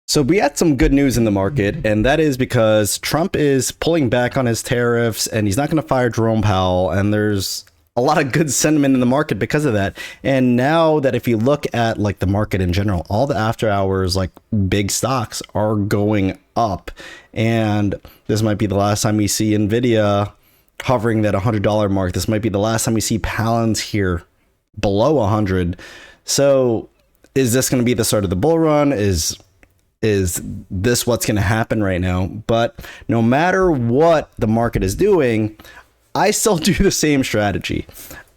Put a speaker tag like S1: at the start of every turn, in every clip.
S1: So we had some good news in the market, and that is because Trump is pulling back on his tariffs and he's not going to fire Jerome Powell. And there's a lot of good sentiment in the market because of that. And now that if you look at like the market in general, all the after hours, like big stocks are going up. And this might be the last time we see Nvda hovering that $100 mark. This might be the last time we see Palantir below 100. So is this going to be the start of the bull run? Is this what's going to happen right now? But no matter what the market is doing, I still do the same strategy.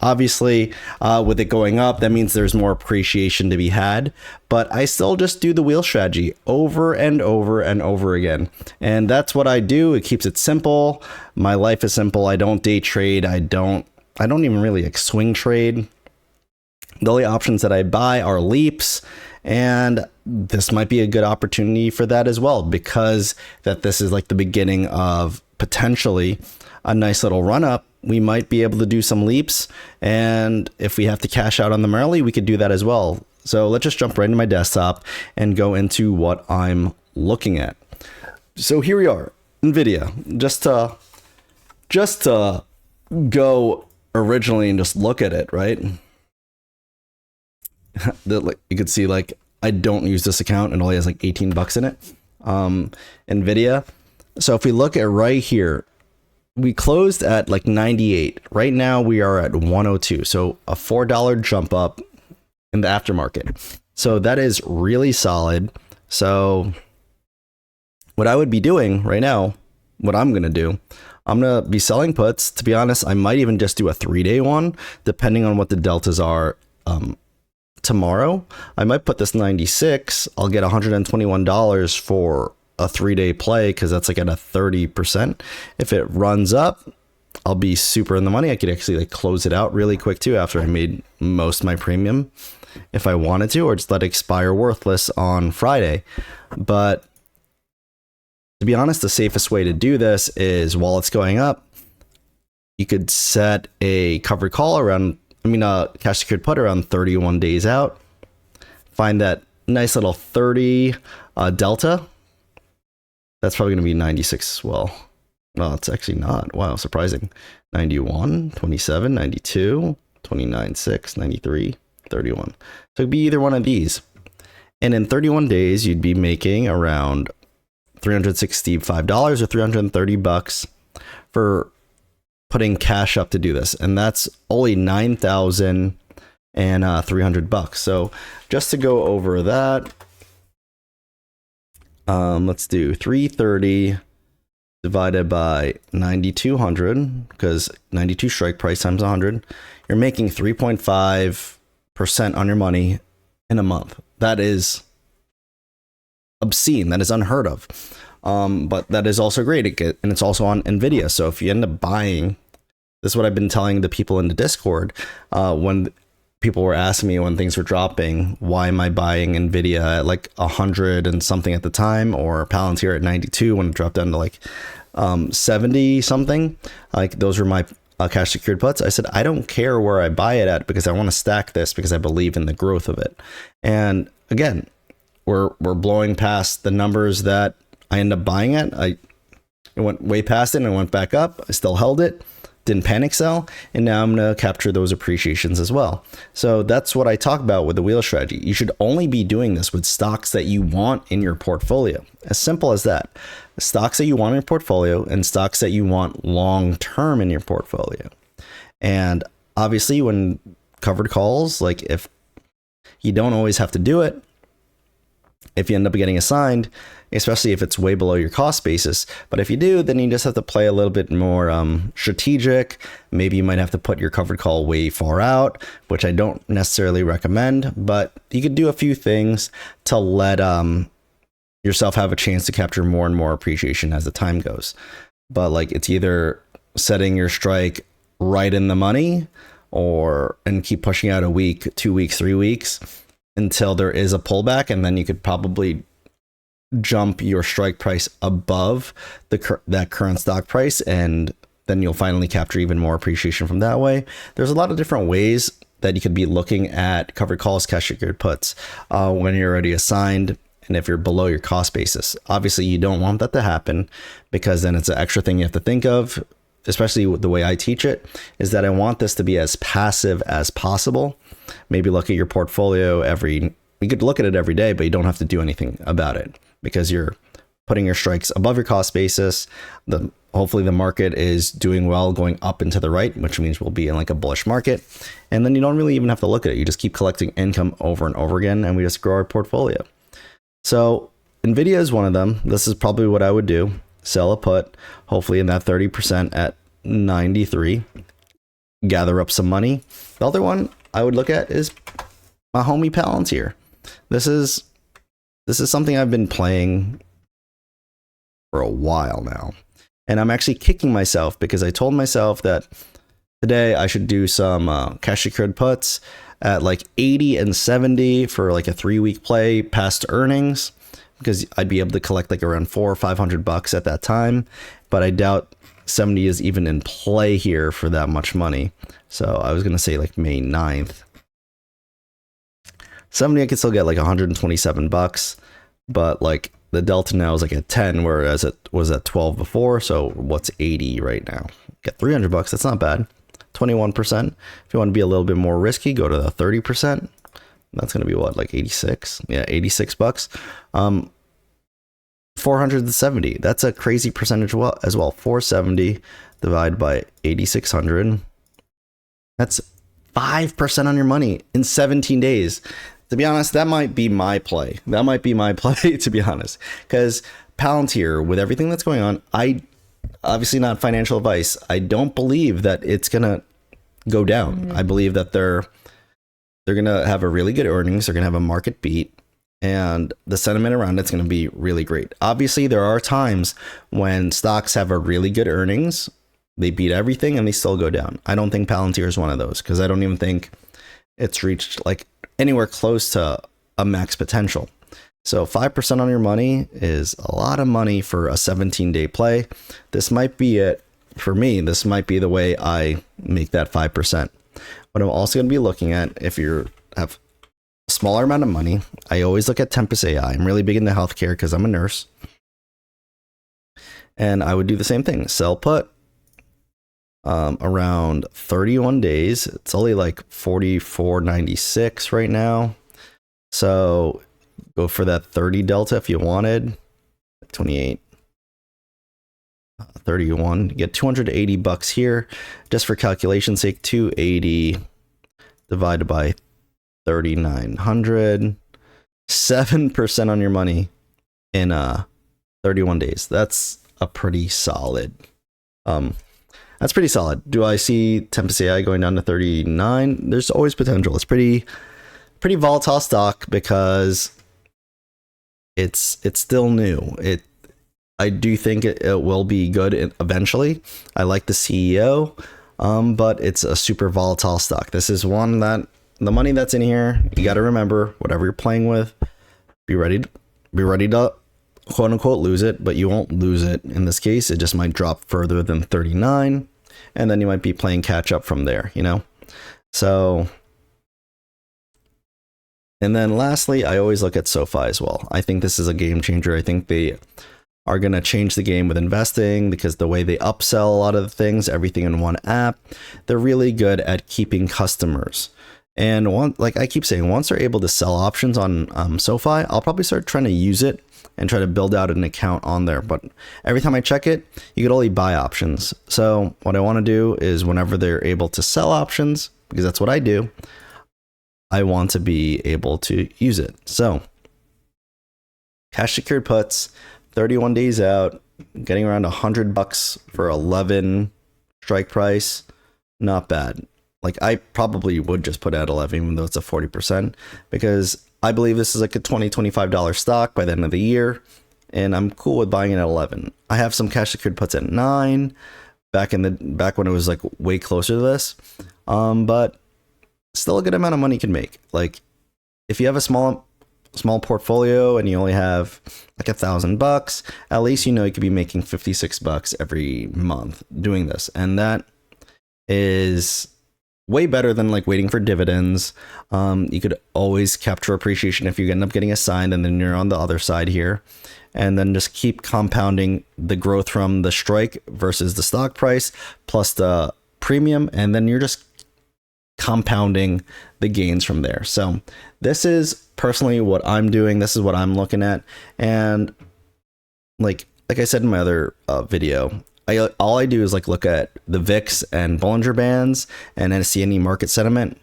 S1: Obviously, with it going up, that means there's more appreciation to be had, but I still just do the wheel strategy over and over and over again. And that's what I do. It keeps it simple. My life is simple. I don't day trade. I don't even really like swing trade. The only options that I buy are leaps, and this might be a good opportunity for that as well, because that this is like the beginning of potentially a nice little run up. We might be able to do some leaps, and if we have to cash out on them early, we could do that as well. So let's just jump right into my desktop and go into what I'm looking at. So here we are, Nvidia. Just to go originally and just look at it, right? Like you could see, like I don't use this account and it only has like 18 bucks in it. Nvidia. So if we look at right here, we closed at like 98. Right now we are at 102. So a $4 jump up in the aftermarket. So that is really solid. So what I would be doing right now, what I'm going to do, I'm going to be selling puts. To be honest, I might even just do a 3-day one, depending on what the deltas are. Tomorrow, I might put this 96. I'll get $121 for a 3-day play because that's like at a 30%. If it runs up, I'll be super in the money. I could actually like close it out really quick too after I made most of my premium if I wanted to, or just let it expire worthless on Friday. But to be honest, the safest way to do this is while it's going up, you could set a covered call around, cash secured put around 31 days out. Find that nice little 30 delta. That's probably going to be 96 as well. Well, it's actually not. Wow, surprising. 91, 27, 92, 29, 6, 93, 31. So it'd be either one of these. And in 31 days, you'd be making around $365 or 330 bucks for putting cash up to do this, and that's only 9,300 bucks. So just to go over that, let's do 330 divided by 9,200, because 92 strike price times 100, you're making 3.5% on your money in a month. That is obscene. That is unheard of. But that is also great. And it's also on Nvidia. So if you end up buying, this is what I've been telling the people in the Discord, when people were asking me when things were dropping, why am I buying Nvidia at like 100 and something at the time, or Palantir at 92 when it dropped down to like 70 something? Like those were my cash secured puts. I said, I don't care where I buy it at because I want to stack this because I believe in the growth of it. And again, we're blowing past the numbers that I ended up buying it. It went way past it and I went back up. I still held it, didn't panic sell, and now I'm going to capture those appreciations as well. So that's what I talk about with the wheel strategy. You should only be doing this with stocks that you want in your portfolio. As simple as that. Stocks that you want in your portfolio and stocks that you want long term in your portfolio. And obviously when covered calls, like if you don't always have to do it, if you end up getting assigned, especially if it's way below your cost basis. But if you do, then you just have to play a little bit more strategic. Maybe you might have to put your covered call way far out, which I don't necessarily recommend, but you could do a few things to let yourself have a chance to capture more and more appreciation as the time goes. But like it's either setting your strike right in the money and keep pushing out a week, 2 weeks, 3 weeks until there is a pullback, and then you could probably jump your strike price above that current stock price, and then you'll finally capture even more appreciation from that way. There's a lot of different ways that you could be looking at covered calls, cash secured puts when you're already assigned. and if you're below your cost basis. Obviously, you don't want that to happen, because then it's an extra thing you have to think of, especially the way I teach it, is that I want this to be as passive as possible. Maybe look at your portfolio you could look at it every day, but you don't have to do anything about it, because you're putting your strikes above your cost basis. Hopefully the market is doing well, going up and to the right, which means we'll be in like a bullish market. And then you don't really even have to look at it. You just keep collecting income over and over again, and we just grow our portfolio. So Nvidia is one of them. This is probably what I would do. Sell a put, hopefully in that 30% at 93. Gather up some money. The other one I would look at is my homie Palantir. This is something I've been playing for a while now. And I'm actually kicking myself because I told myself that today I should do some cash secured puts at like 80 and 70 for like a 3-week play past earnings, because I'd be able to collect like around $400 or $500 at that time. But I doubt 70 is even in play here for that much money. So I was going to say like May 9th. 70, I could still get like $127, but like the delta now is like at 10, whereas it was at 12 before. So what's 80 right now? Get $300. That's not bad. 21%. If you want to be a little bit more risky, go to the 30%. That's going to be what, like 86? Yeah, $86. 470. That's a crazy percentage as well. 470 divided by 8,600. That's 5% on your money in 17 days. To be honest, that might be my play. To be honest, because Palantir, with everything that's going on, obviously not financial advice, I don't believe that it's gonna go down. I believe that they're gonna have a really good earnings. They're gonna have a market beat, and the sentiment around it's gonna be really great. Obviously, there are times when stocks have a really good earnings, they beat everything, and they still go down. I don't think Palantir is one of those, because I don't even think it's reached like anywhere close to a max potential. So 5% on your money is a lot of money for a 17-day play. This might be it for me. This might be the way I make that 5%. What I'm also going to be looking at, if you have a smaller amount of money, I always look at Tempest AI. I'm really big into healthcare because I'm a nurse. And I would do the same thing. Sell put. Around 31 days. It's only like 44.96 right now. So go for that 30 delta if you wanted. 28, 31. You get $280 here. Just for calculation's sake, 280 divided by 3,900. 7% on your money in 31 days. That's a pretty solid. That's pretty solid. Do I see Tempest AI going down to 39? There's always potential. It's pretty volatile stock because it's still new. I do think it will be good eventually. I like the CEO, but it's a super volatile stock. This is one that the money that's in here, you got to remember, whatever you're playing with, be ready to quote unquote lose it, but you won't lose it. In this case, it just might drop further than 39. And then you might be playing catch up from there, So, and then lastly, I always look at Sofi as well. I think this is a game changer. I think they are going to change the game with investing, because the way they upsell a lot of the things, everything in one app, they're really good at keeping customers. And like I keep saying, once they're able to sell options on Sofi, I'll probably start trying to use it and try to build out an account on there. But every time I check it, you could only buy options. So what I want to do is whenever they're able to sell options, because that's what I do, I want to be able to use it. So cash secured puts, 31 days out, getting around $100 for 11 strike price. Not bad. Like I probably would just put at 11, even though it's a 40%, because I believe this is like a $20, $25 stock by the end of the year, and I'm cool with buying it at 11. I have some cash secured puts at 9 back when it was like way closer to this, but still a good amount of money you can make. Like if you have a small portfolio and you only have like $1,000, at least you could be making $56 every month doing this, and that is way better than like waiting for dividends. You could always capture appreciation if you end up getting assigned, and then you're on the other side here, and then just keep compounding the growth from the strike versus the stock price plus the premium, and then you're just compounding the gains from there. So this is personally what I'm doing. This is what I'm looking at. And like I said in my other video, all I do is like look at the VIX and Bollinger Bands and then see any market sentiment.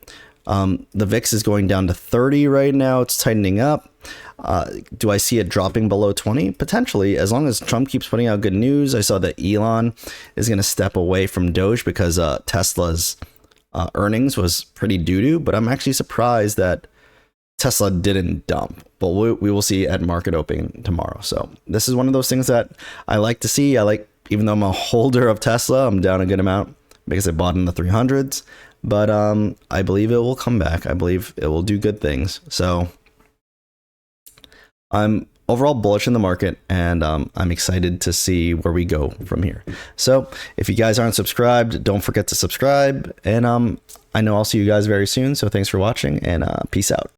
S1: The VIX is going down to 30 right now. It's tightening up. Do I see it dropping below 20? Potentially, as long as Trump keeps putting out good news. I saw that Elon is going to step away from Doge because Tesla's earnings was pretty doo-doo, but I'm actually surprised that Tesla didn't dump, but we will see at market opening tomorrow. So this is one of those things that I like to see. Even though I'm a holder of Tesla, I'm down a good amount because I bought in the 300s, but I believe it will come back. I believe it will do good things. So I'm overall bullish in the market, and I'm excited to see where we go from here. So if you guys aren't subscribed, don't forget to subscribe, and I know I'll see you guys very soon. So thanks for watching, and peace out.